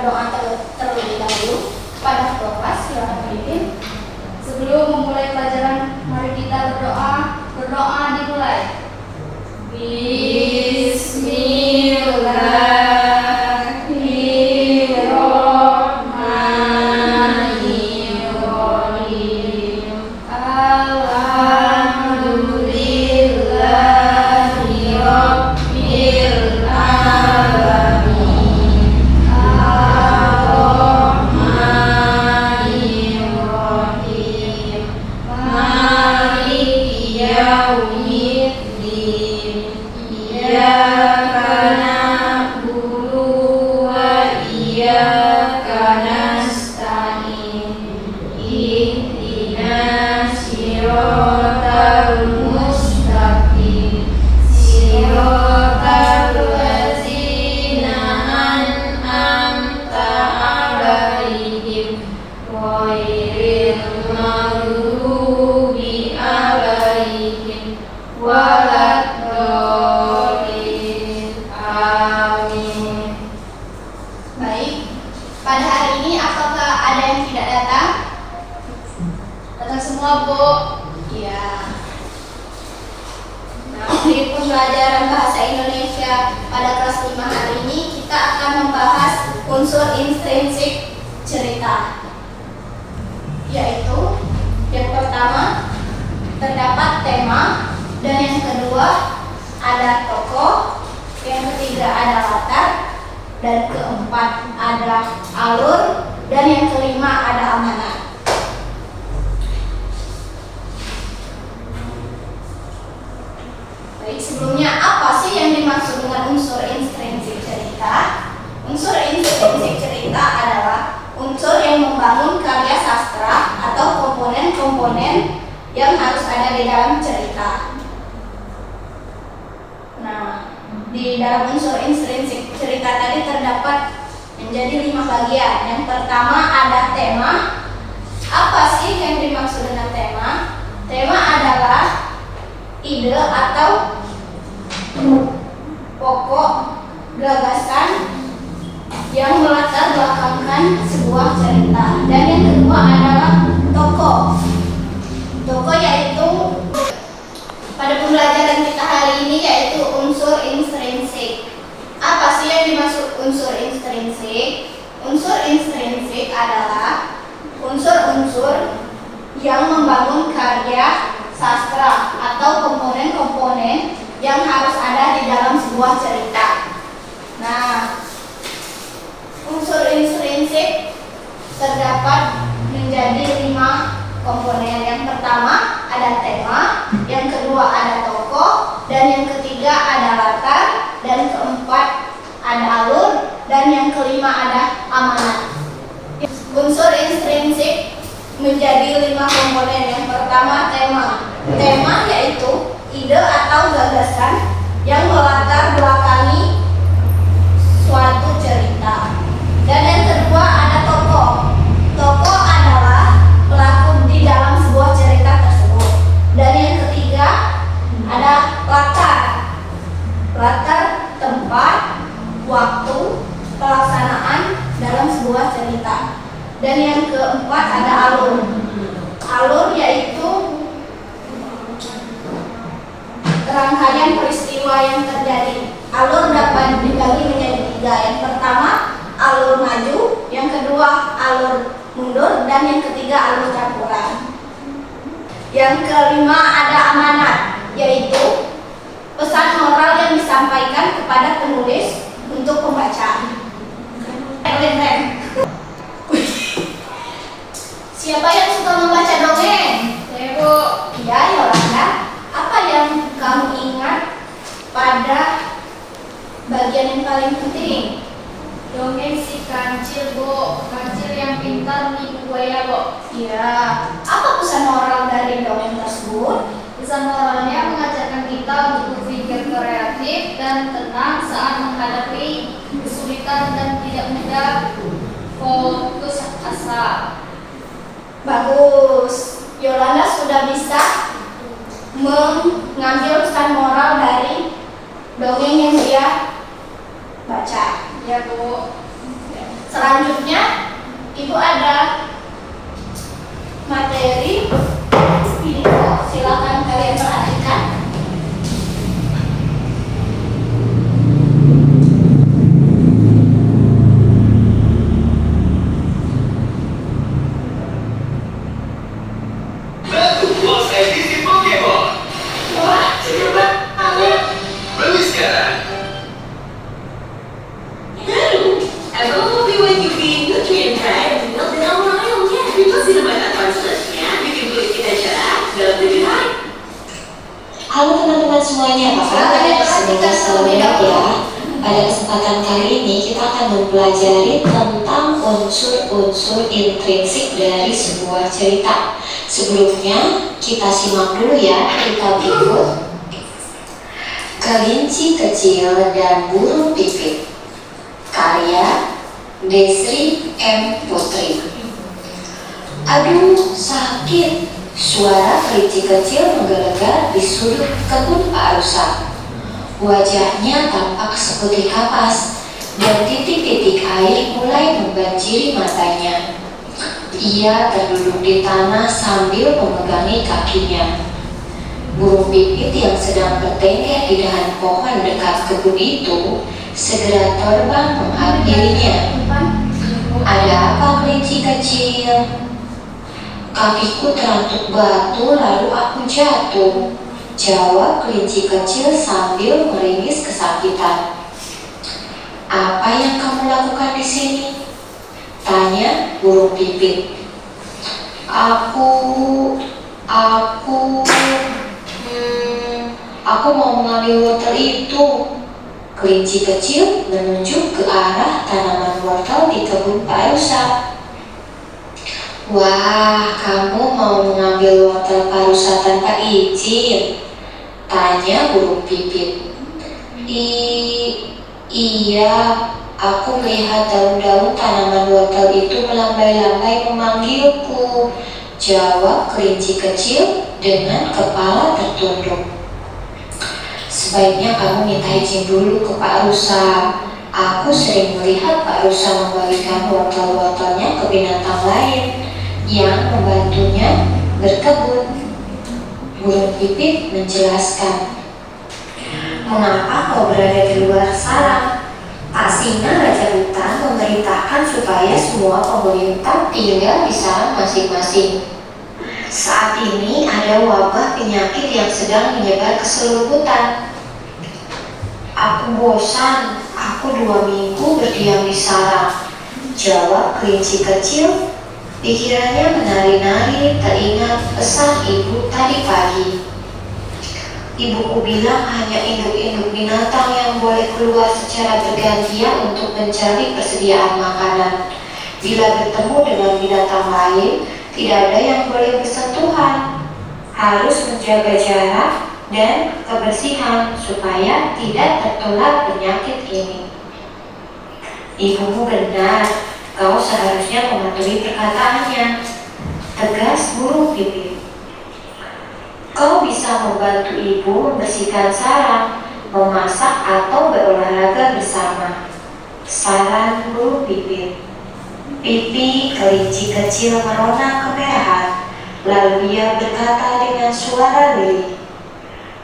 berdoa terlebih dahulu kepada ketua kelas. Silakan memimpin. Sebelum memulai pelajaran, mari kita berdoa. Berdoa dimulai. Bismillahirrahmanirrahim. Alhamdulillahirabbil alamin. Ar-Rahmanirrahim. Maliki yaumiddin. Iyyaka na'budu wa iyyaka nasta'in. Ihdinas siratal mustaqim. Siratal ladzina an'amta 'alaihim ghairil maghdubi 'alaihim waladdallin. Amin. Baik, pada hari ini apakah ada yang tidak datang? Datang semua, Bu? Iya. Nah, di pembelajaran bahasa Indonesia pada kelas 5 hari ini kita akan membahas unsur intrinsik cerita, yaitu yang pertama terdapat tema, dan yang kedua ada tokoh, yang ketiga ada latar, dan keempat ada alur, dan yang kelima ada amanat. Baik, sebelumnya apa sih yang dimaksud dengan unsur intrinsik cerita? Unsur intrinsik cerita adalah unsur yang membangun karya sastra atau komponen-komponen yang harus ada di dalam cerita. Nah, di dalam unsur intrinsik cerita tadi terdapat menjadi 5 bagian. Yang pertama ada tema. Apa sih yang dimaksud dengan tema? Tema adalah ide atau pokok gagasan yang melatar belakangkan sebuah cerita. Dan yang kedua adalah tokoh. Tokoh yaitu pada pembelajaran kita hari ini yaitu unsur intrinsik. Apa sih yang dimaksud unsur intrinsik? Unsur intrinsik adalah unsur-unsur yang membangun karya sastra atau komponen-komponen yang harus ada di dalam sebuah cerita. Nah, unsur intrinsik terdapat menjadi 5 komponen. Yang pertama ada tema, yang kedua ada tokoh, dan yang ketiga ada latar, dan keempat ada alur, dan yang kelima ada amanat. Unsur intrinsik menjadi 5 komponen. Yang pertama tema. Tema yaitu ide atau gagasan yang melatar belakangi suatu cerita. Dan yang kedua ada tokoh. Tokoh adalah pelaku di dalam sebuah cerita tersebut. Dan yang ketiga ada latar. Latar tempat, waktu, pelaksanaan dalam sebuah cerita. Dan yang keempat ada alur. Alur yaitu rangkaian peristiwa yang terjadi. Alur dapat dibagi menjadi 3. Yang pertama alur maju, yang kedua alur mundur, dan yang ketiga alur campuran. Yang kelima ada amanat, yaitu pesan moral yang disampaikan kepada penulis untuk pembaca. Siapa yang suka membaca dongeng? Saya, Bu. Iya, Yolanda. Apa yang kamu ingat pada bagian yang paling penting? Dongeng si kancil, Bu. Kancil yang pintar menipu buaya, Bu. Iya. Apa pesan moral dari dongeng tersebut? Pesan moralnya mengajarkan kita untuk berpikir kreatif dan tenang saat menghadapi kesulitan dan tidak mudah fokus asa. Bagus. Yolanda sudah bisa mengambil pesan moral dari dongeng yang dia baca. Ya, Bu. Selanjutnya Selanjutnya itu ada materi video, silakan kalian perhatikan. Baru Lost edisi Pokemon. Wah, seru banget. Beli sekarang. Abang hobi when you being nutrient right, milk dan almond oilnya. Itu siluman advancednya bikin kulit kita cerah dalam 7 hari. Halo teman-teman semuanya, apa kabar? Semoga selalu baik ya. Pada kesempatan kali ini kita akan mempelajari tentang unsur-unsur intrinsik dari sebuah cerita. Sebelumnya kita simak dulu ya cerita berikut. Kelinci Kecil dan Burung Pipit, karya Desri M. Putri. Aduh, sakit. Suara kelinci kecil menggelegar di sudut kebun Pak Rusa. Wajahnya tampak seperti kapas dan titik-titik air mulai membanjiri matanya. Ia terduduk di tanah sambil memegangi kakinya. Burung Pipit yang sedang bertengger di dahan pohon dekat kebun itu segera terbang menghampirinya. Ada apa, kelinci kecil? Kakiku terantuk batu lalu aku jatuh, jawab kelinci kecil sambil meringis kesakitan. Apa yang kamu lakukan di sini? Tanya Burung Pipit. Aku mau mengambil wortel itu. Kelinci kecil menunjuk ke arah tanaman wortel di kebun Pak Rusa. Wah, kamu mau mengambil wortel Pak Rusa tanpa izin? Tanya Burung Pipit. Iya, aku melihat daun-daun tanaman wortel itu melambai-lambai memanggilku, jawab kelinci kecil dengan kepala tertunduk. Sebaiknya kamu minta izin dulu ke Pak Rusa. Aku sering melihat Pak Rusa membagikan wortel-wortelnya ke binatang lain yang membantunya berkebun. Burung Pipit menjelaskan. Mengapa kau berada di luar sarang? Pak Singa Raja Hutan memerintahkan supaya semua penghuni hutan tinggal di sarang masing-masing. Saat ini ada wabah penyakit yang sedang menyebar ke seluruh hutan. Aku bosan, aku 2 minggu berdiam di sarang, jawab kelinci kecil. Pikirannya menari-nari teringat pesan ibu tadi pagi. Ibuku bilang hanya induk-induk binatang yang boleh keluar secara bergantian untuk mencari persediaan makanan. Bila bertemu dengan binatang lain, tidak ada yang boleh bersentuhan. Harus menjaga jarak dan kebersihan supaya tidak tertular penyakit ini. Ibumu benar. Kau seharusnya mematuhi perkataannya, tegas Burung Pipit. Kau bisa membantu ibu membersihkan sarang, memasak atau berolahraga bersama, saran Burung Pipit. Pipi kelinci kecil merona kemerahan, lalu ia berkata dengan suara lirih.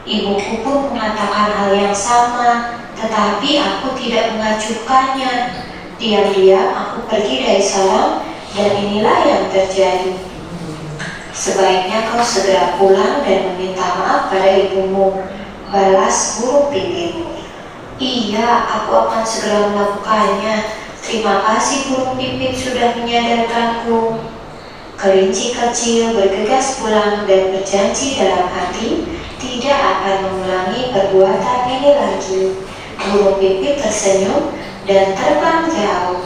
Ibuku pun mengatakan hal yang sama, tetapi aku tidak mengacuhkannya. Diam-diam aku pergi dari sarang dan inilah yang terjadi. Sebaiknya kau segera pulang dan meminta maaf pada ibumu, balas Burung Pipit. Iya, aku akan segera melakukannya. Terima kasih Burung Pipit sudah menyadarkanku. Kelinci kecil bergegas pulang dan berjanji dalam hati tidak akan mengulangi perbuatan ini lagi. Burung Pipit tersenyum dan terbang jauh.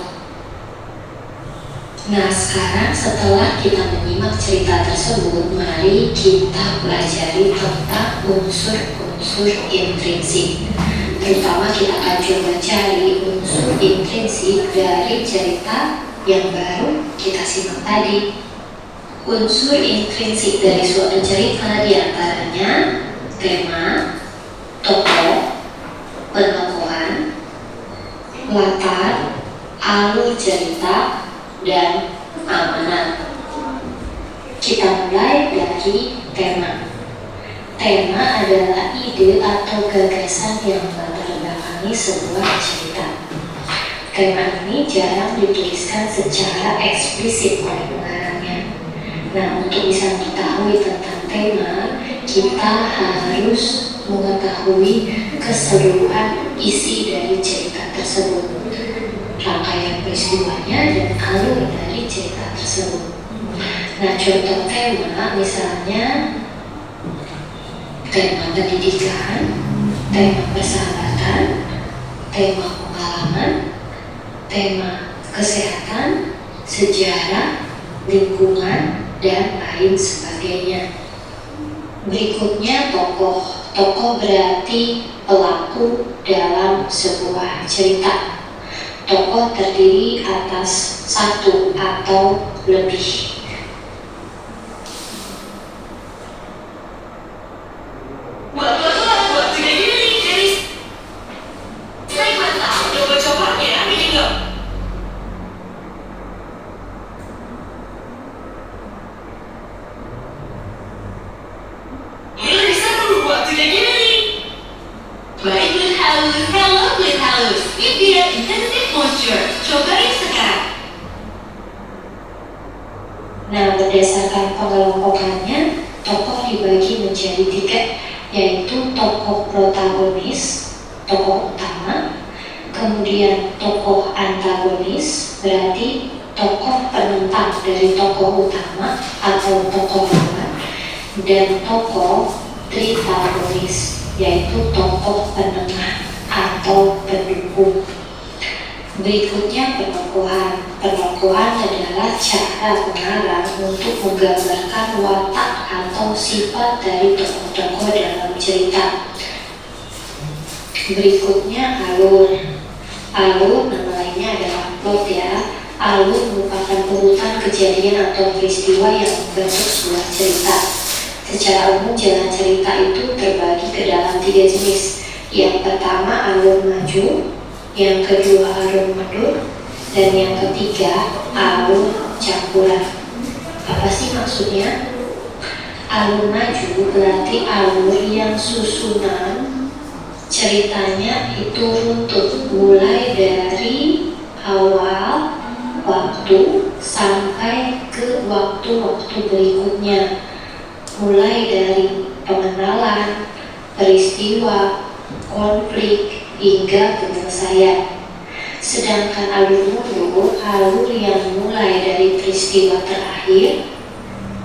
Nah, sekarang setelah kita menyimak cerita tersebut, mari kita pelajari tentang unsur-unsur intrinsik. Terutama kita akan coba cari unsur intrinsik dari cerita yang baru kita simak tadi. Unsur intrinsik dari suatu cerita diantaranya tema, tokoh, penokohan, latar, alur cerita, dan amanat. Kita mulai dari tema. Tema adalah ide atau gagasan yang melatar belakangi sebuah cerita. Tema ini jarang dituliskan secara eksplisit oleh pengarangnya. Nah, untuk bisa mengetahui tentang tema, kita harus mengetahui keseluruhan isi dari cerita tersebut, rangkaian peristiwanya dan alur dari cerita tersebut. Nah, contoh tema misalnya tema pendidikan, tema persahabatan, tema pengalaman, tema kesehatan, sejarah, lingkungan, dan lain sebagainya. Berikutnya tokoh. Tokoh berarti pelaku dalam sebuah cerita. Tokoh terdiri atas satu atau lebih. Waktunya gini, jadi saya mantap coba-cobanya, bikin dong. Ini seru, waktunya gini. Baik kulit halus, hello kulit halus. Ini dia Intensive Moisture, cobain sekarang. Nah, berdasarkan pengelompokannya, tokoh dibagi menjadi 3, yaitu tokoh protagonis, tokoh utama, kemudian tokoh antagonis, berarti tokoh penentang dari tokoh utama atau tokoh lawan, dan tokoh tritagonis, yaitu tokoh penengah atau pendukung. Berikutnya pengokohan. Pengokohan adalah cara pengarang untuk menggambarkan watak atau sifat dari tokoh-tokoh dalam cerita. Berikutnya alur. Alur nama lainnya adalah plot ya. Alur merupakan urutan kejadian atau peristiwa yang membentuk sebuah cerita. Secara umum jalan cerita itu terbagi ke dalam 3 jenis. Yang pertama alur maju, yang kedua alur mundur, dan yang ketiga alur campuran. Apa sih maksudnya? Alur maju berarti alur yang susunan ceritanya itu runtut mulai dari awal waktu sampai ke waktu-waktu berikutnya, mulai dari pengenalan, peristiwa, konflik, hingga penyelesaian. Sedangkan alur mundur, alur yang mulai dari peristiwa terakhir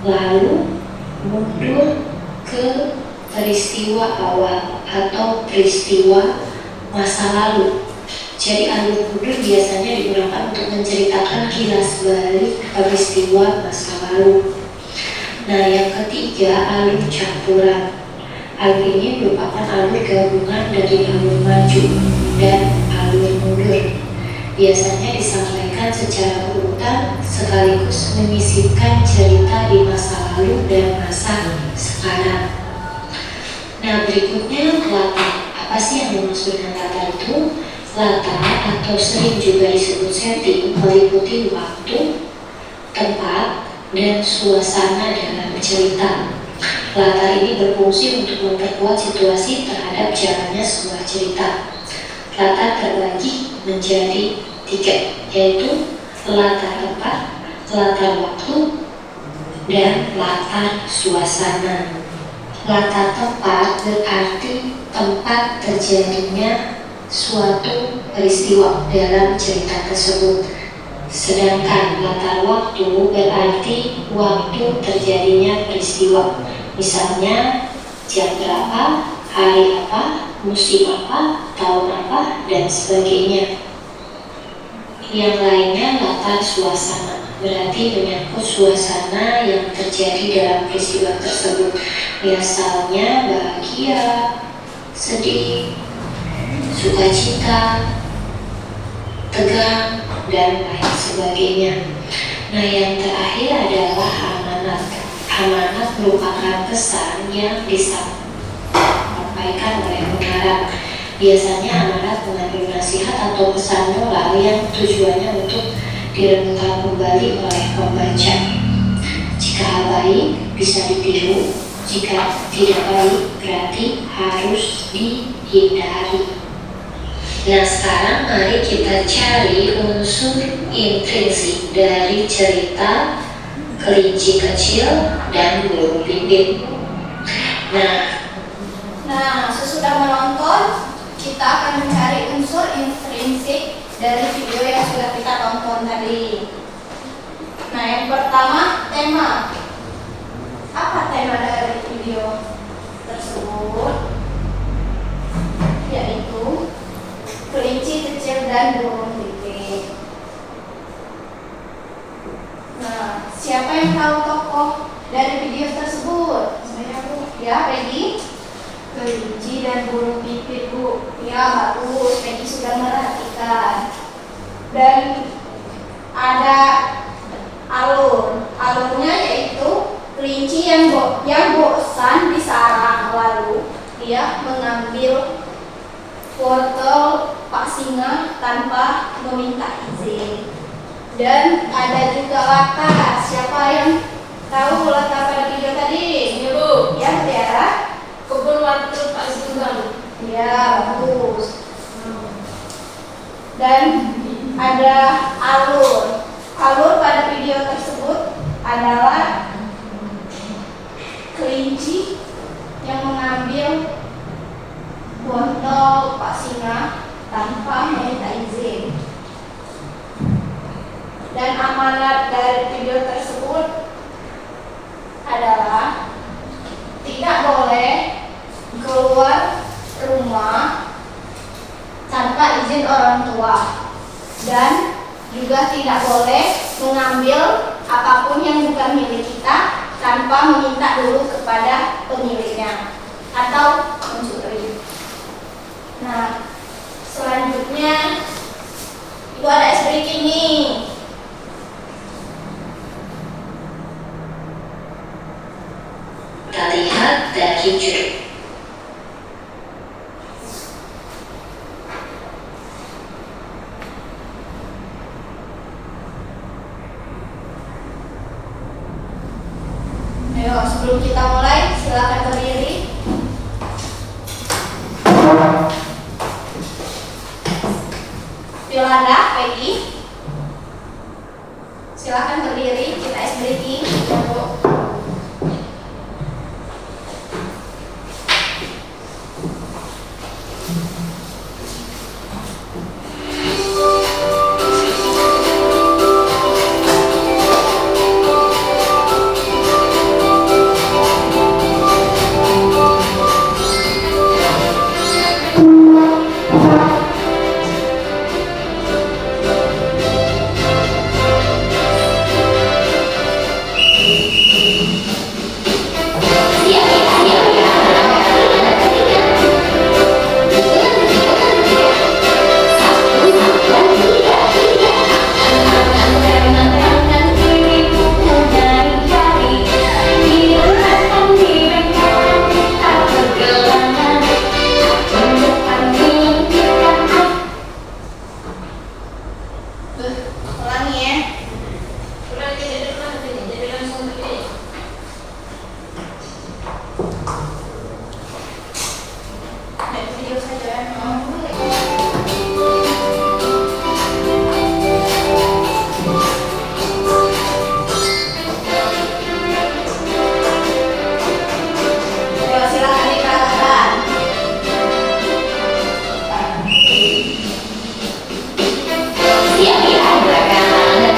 lalu mundur ke peristiwa awal atau peristiwa masa lalu. Jadi alur mundur biasanya digunakan untuk menceritakan kilas balik peristiwa masa lalu. Nah, yang ketiga alur campuran. Alur ini merupakan alur gabungan dari alur maju dan alur mundur. Biasanya disampaikan secara urutan sekaligus menyisipkan cerita di masa lalu dan masa sekarang. Nah, berikutnya latar. Apa sih yang dimaksud dengan latar itu? Latar atau sering juga disebut setting meliputi waktu, tempat, dan suasana dalam cerita. Latar ini berfungsi untuk memperkuat situasi terhadap jalannya sebuah cerita. Latar terbagi menjadi 3, yaitu latar tempat, latar waktu, dan latar suasana. Latar tempat berarti tempat terjadinya suatu peristiwa dalam cerita tersebut. Sedangkan latar waktu berarti waktu terjadinya peristiwa. Misalnya jam berapa, hari apa, musim apa, tahun apa, dan sebagainya. Yang lainnya latar suasana, berarti menyangkut suasana yang terjadi dalam peristiwa tersebut. Misalnya bahagia, sedih, sukacita, tegang, dan lain sebagainya. Nah, yang terakhir adalah amanat. Amanat merupakan pesan yang disampaikan oleh pengarang. Biasanya amanat mengandung nasihat atau pesan moral yang tujuannya untuk direnungkan kembali oleh pembaca. Jika hal baik bisa ditiru, jika tidak baik berarti harus dihindari. Nah, sekarang mari kita cari unsur intrinsik dari cerita Kelinci Kecil dan Burung Pipit. Nah, sesudah menonton, kita akan mencari unsur intrinsik dari video yang sudah kita tonton tadi. Nah, yang pertama, tema. Apa tema dari video tersebut? Yaitu kelinci kecil dan burung pipit. Nah, siapa yang tahu tokoh dari video tersebut? Ya, Peggy. Kelinci dan burung pipit, Bu. Ya, bagus. Peggy sudah merhatikan. Dan ada alurnya yaitu kelinci yang bosan di sarang, lalu dia mengambil wortel Pak Singa tanpa meminta izin. Dan ada juga latar. Siapa yang tahu latar pada video tadi? Ya, Bu. Ya, Tiara. Kebun wortel Pak Singa. Ya, bagus. Dan ada alur. Alur pada video tersebut adalah kelinci yang mengambil wortel Pak Singa tanpa meminta izin. Dan amanat dari video tersebut adalah tidak boleh keluar rumah tanpa izin orang tua, dan juga tidak boleh mengambil apapun yang bukan milik kita tanpa meminta dulu kepada pemiliknya atau mencuri. Nah, selanjutnya Ibu ada ice breaking nih. Kita lihat dari judul. Ayo, sebelum kita mulai, silakan berdiri. Yolanda, Peggy, silakan berdiri. Kita ice breaking. Ulangi ya. Jadi langsung begini. Dari video saja ya. Ayo, silakan dipraktekkan. Siap ya, gerakan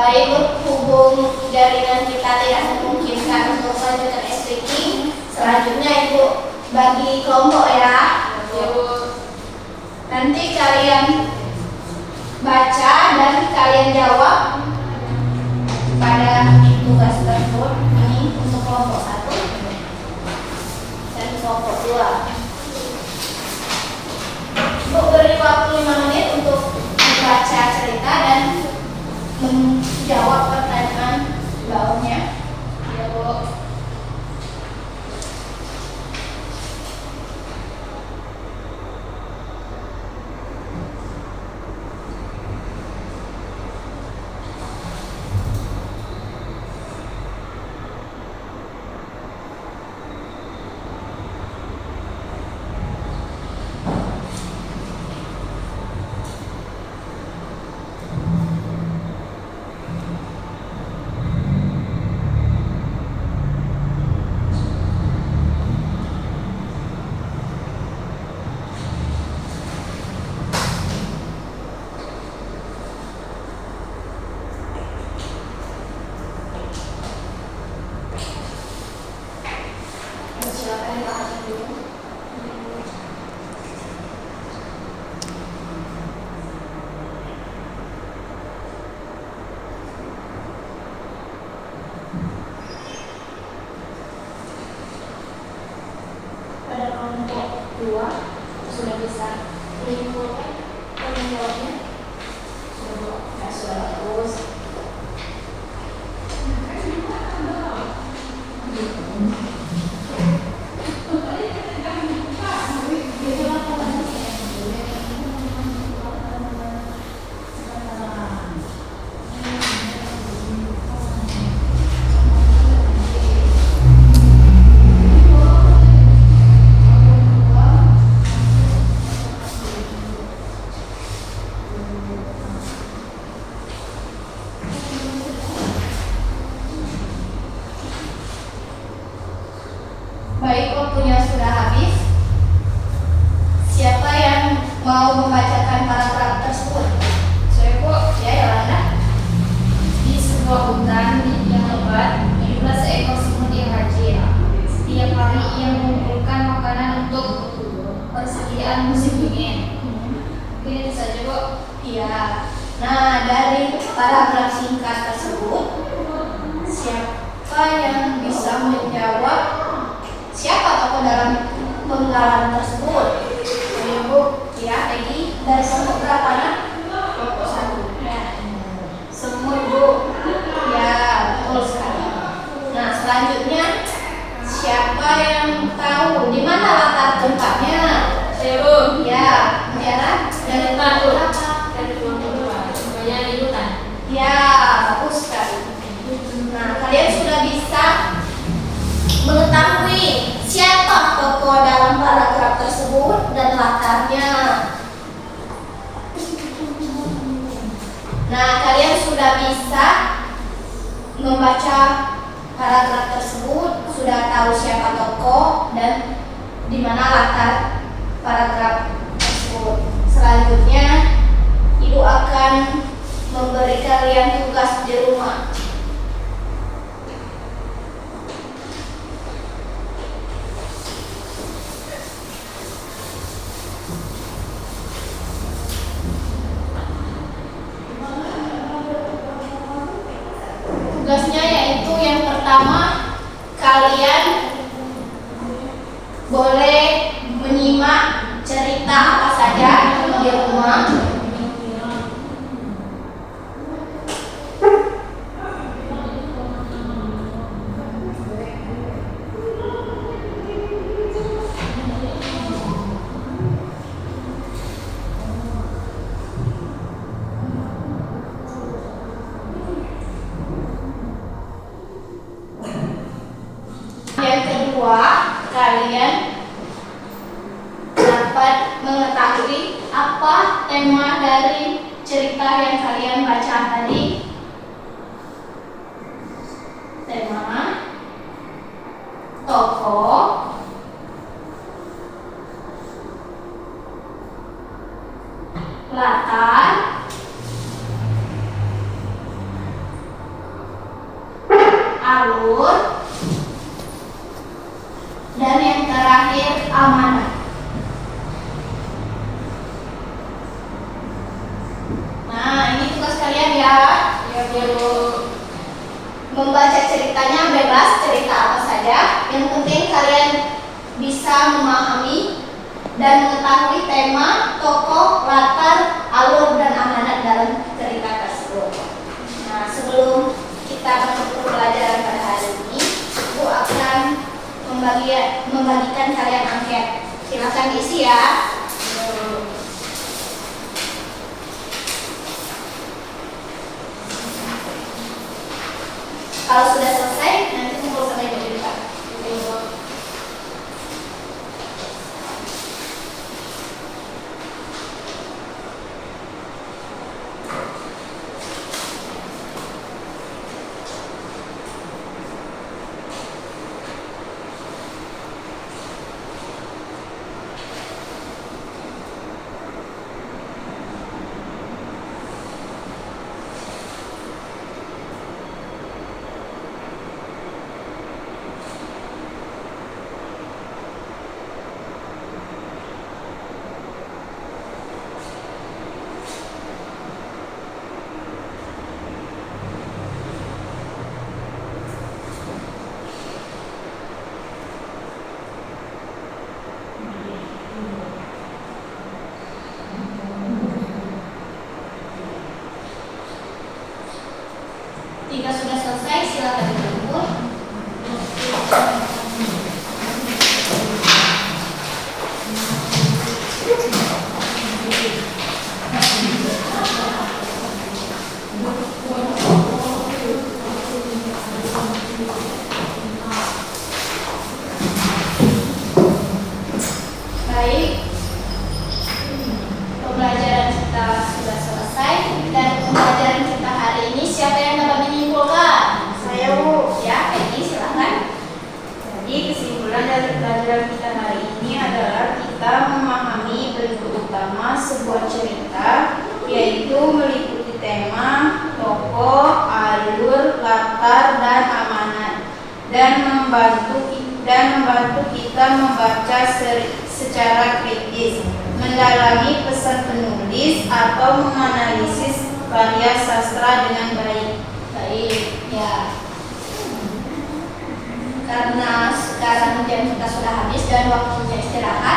Baik, berhubung jaringan kita tidak memungkinkan untuk melanjutkan speaking, selanjutnya Ibu bagi kelompok ya. Nanti kalian baca dan kalian jawab pada tugas tersebut. Ini untuk kelompok 1 dan kelompok 2. Ibu beri waktu 5 menit untuk membaca cerita dan menjawab pertanyaan bawahnya. Ya, Bu. Silakan dibacakan dulu. Pada kelompok 2 sudah bisa menyimpulkan penjawabnya. Sudah bagus. Baik, waktunya sudah habis. Siapa yang mau membacakan paragraf tersebut? Saya kok Ya, Yolanda. di sebuah hutan yang lebat hiduplah seekor semut yang rajin. Setiap hari ia mengumpulkan makanan untuk persediaan musim dingin. Mungkin itu saja, Bu. Iya. Nah, dari paragraf singkat tersebut, siapa yang bisa menjawab siapa tokoh dalam penggalan tersebut? Ibu, ya, Egi, dari kelompok berapa nak? Kelompok 1. Ya. Semut, Bu. Ya, betul sekali. Nah, selanjutnya siapa yang tahu di mana latar tempatnya? Saya, Bu. Ya, Tiara, dari Hutan, Bu. berapa? Dari kelompok 2. Banyak di hutan. Ya, bagus sekali. Nah, kalian sudah bisa mengetahui siapa tokoh dalam paragraf tersebut dan latarnya. Nah, kalian sudah bisa membaca paragraf tersebut, sudah tahu siapa tokoh dan di mana latar paragraf tersebut. Selanjutnya, Ibu akan memberi kalian tugas di rumah. Tugasnya yaitu yang pertama, kalian boleh menyimak cerita apa saja di rumah. Yang kedua, kalian dapat mengetahui apa tema dari cerita yang kalian baca tadi. Tema, tokoh, latar, alur, dan yang terakhir amanat. Nah, ini tugas kalian ya. Membaca ceritanya bebas, cerita apa saja. Yang penting kalian bisa memahami dan mengetahui tema, tokoh, latar, alur, dan amanat dalam cerita tersebut. Nah, sebelum kita masuk ke pelajaran pada hari ini, Ibu akan membagikan kalian angket. Silakan diisi ya. Kalau sudah selesai, nanti kumpul sama Ibu juga. Jika sudah selesai, silakan dikumpul. Baik, pembelajaran kita sudah selesai dan pembelajaran kita hari ini siapa yang dapat menyimpulkan? Saya, Bu. Ya, Peggy, silakan. Jadi kesimpulan dari pelajaran kita hari ini adalah kita memahami bentuk utama sebuah cerita, yaitu meliputi tema, tokoh, alur, latar, dan amanat, dan membantu kita membaca secara kritis, mendalami pesan penulis atau menganalisis karya sastra dengan baik. Baik, ya. Karena sekarang jam kita sudah habis dan waktunya istirahat,